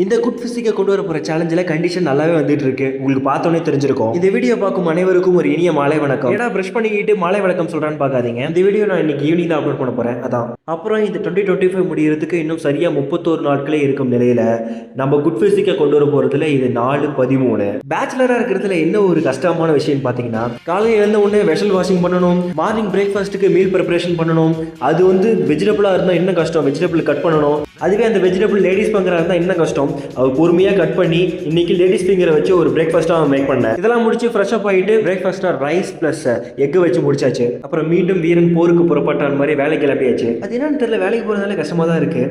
இந்த குட் பிசிக்கை கொண்டு வர போகிற சேலஞ்சில் கண்டிஷன் நல்லாவே வந்துட்டு இருக்கு. உங்களுக்கு பார்த்தோன்னே தெரிஞ்சிருக்கும். இந்த வீடியோ பார்க்கும் அனைவருக்கும் ஒரு இனிய மாலை வணக்கம். ஏன்னா ப்ரஷ் பண்ணிக்கிட்டு மாலை வணக்கம் சொல்கிறான்னு பார்க்காதீங்க. இந்த வீடியோ நான் இன்னைக்கு ஈவினிங் தான் அப்லோட் பண்ண போகிறேன். அதான் அப்புறம் இந்த 2025 முடிகிறதுக்கு இன்னும் சரியாக 31 நாட்களே இருக்கும் நிலையில் நம்ம குட் பிசிக்கை கொண்டு வர போகிறதுல இது 4/13. பேச்சுலராக இருக்கிறதுல என்ன ஒரு கஷ்டமான விஷயம் பார்த்தீங்கன்னா, காலையில் எழுந்த உடனே வெஷல் வாஷிங் பண்ணணும், மார்னிங் பிரேக்ஃபாஸ்ட்டுக்கு மீல் ப்ரிப்பரேஷன் பண்ணணும். அது வந்து வெஜிடபிளாக இருந்தால் என்ன கஷ்டம், வெஜிடபிள் கட் பண்ணணும். அதுவே அந்த வெஜிடபிள் லேடிஸ் ஃபிங்கராக இருந்தால் என்ன கஷ்டம், அவர் பொறுமையாக கட் பண்ணி இன்னைக்கு லேடிஸ் ஃபிங்கரை வச்சு ஒரு பிரேக்ஃபாஸ்ட்டாக மேக் பண்ணேன். இதெல்லாம் முடிச்சு ஃப்ரெஷ் அப் ஆகிட்டு பிரேக்ஃபாஸ்ட்டாக ரைஸ் ப்ளஸ் எக்கு வச்சு முடிச்சாச்சு. அப்புறம் மீண்டும் வீரன் போருக்கு புறப்பட்டான் மாதிரி வேலைக்கு கிளப்பியாச்சு. அது என்னன்னு தெரியல, வேலைக்கு போகிறதால கஷ்டமாக தான் இருக்கு.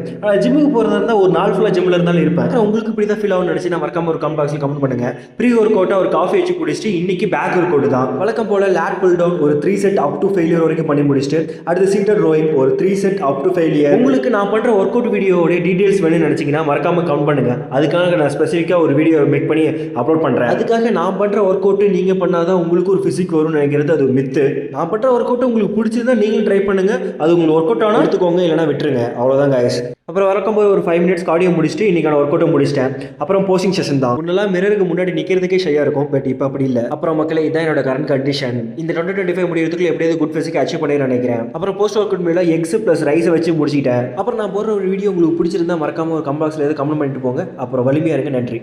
ஜிம்முக்கு போகிறதா இருந்தால் ஒரு நாள் ஃபுல்லாக ஜிம்மில் இருந்தாலும் இருப்பேன். உங்களுக்கு இப்படி தான் ஃபீல் ஆகும்னு நினச்சி நான் மறக்காம ஒரு கமெண்ட் பாக்ஸில் கமெண்ட் பண்ணுங்க. ப்ரீ ஒர்க் அவுட்டாக ஒரு காஃபி வச்சு குடிச்சிட்டு இன்னைக்கு பேக் ஒர்க் அவுட் தான். வழக்கம் போல லேட் புல் டவுன் ஒரு 3 செட் அப் டு ஃபெயிலியர் வரைக்கும் பண்ணி முடிச்சுட்டு அடுத்து சீட்டட் ரோயிங் ஒரு 3 செட் அப் டு ஃபெயிலியர். உங்களுக்கு நான் பண்ணுற ஒர்க் அவுட் வீடியோட டீடைல்ஸ் வேணும்னு நினச்சிங்கன்னா மறக்காம கமெண்ட் பண்ணுங்க. அதுக்காக நான் ஸ்பெசிஃபிக்காக ஒரு வீடியோ மேக் பண்ணி அப்லோட் பண்ணுறேன். அதுக்காக நான் பண்ணுற ஒர்க் அவுட்டு நீங்கள் பண்ணாதான் உங்களுக்கு ஒரு ஃபிசிக் வரும்னு நினைக்கிறது அது மித்து. நான் பண்ணுற ஒர்க் அவுட்டு உங்களுக்கு பிடிச்சிருந்தா நீங்களும் ட்ரை பண்ணுங்க. அது உங்களுக்கு ஒர்க் அவுட் ஆனால் எடுத்துக்கோங்க, இல்லைனா விட்டுருங்க. அவ்வளோதான் கைஸ். அப்புறம் வரக்கும்போது ஒரு 5 மினிட்ஸ் கார்டியோ முடிச்சுட்டு இன்னைக்கான ஒர்க் அவுட்டும் முடிச்சிட்டேன். அப்புறம் போஸ்டிங் செஷன் தான். முன்னெல்லாம் மிரருக்கு முன்னாடி நிற்கிறதுக்கே ஷையாக இருக்கும், பட் இப்போ அப்படி இல்லை. அப்புறம் மக்களே, இதான் என்னோட கரண்ட் கண்டிஷன். இந்த 2025 முடியறதுக்குள்ள எப்படியாவது குட் ஃபிசிக் அச்சீவ் பண்ணி நினைக்கிறேன். அப்புறம் போஸ்ட் ஒர்க் அவுட் மேலே எக்ஸ் ப்ளஸ் ரைஸை வச்சு முடிச்சிட்டேன். அப்புறம் நான் போடுற ஒரு வீடியோ உங்களுக்கு பிடிச்சிருந்தா மறக்காம ஒரு கமெண்ட் பாக்ஸில் எதாவது கமெண்ட் பண்ணிட்டு போங்க. அப்புறம் வலிமையாக இருங்க. நன்றி.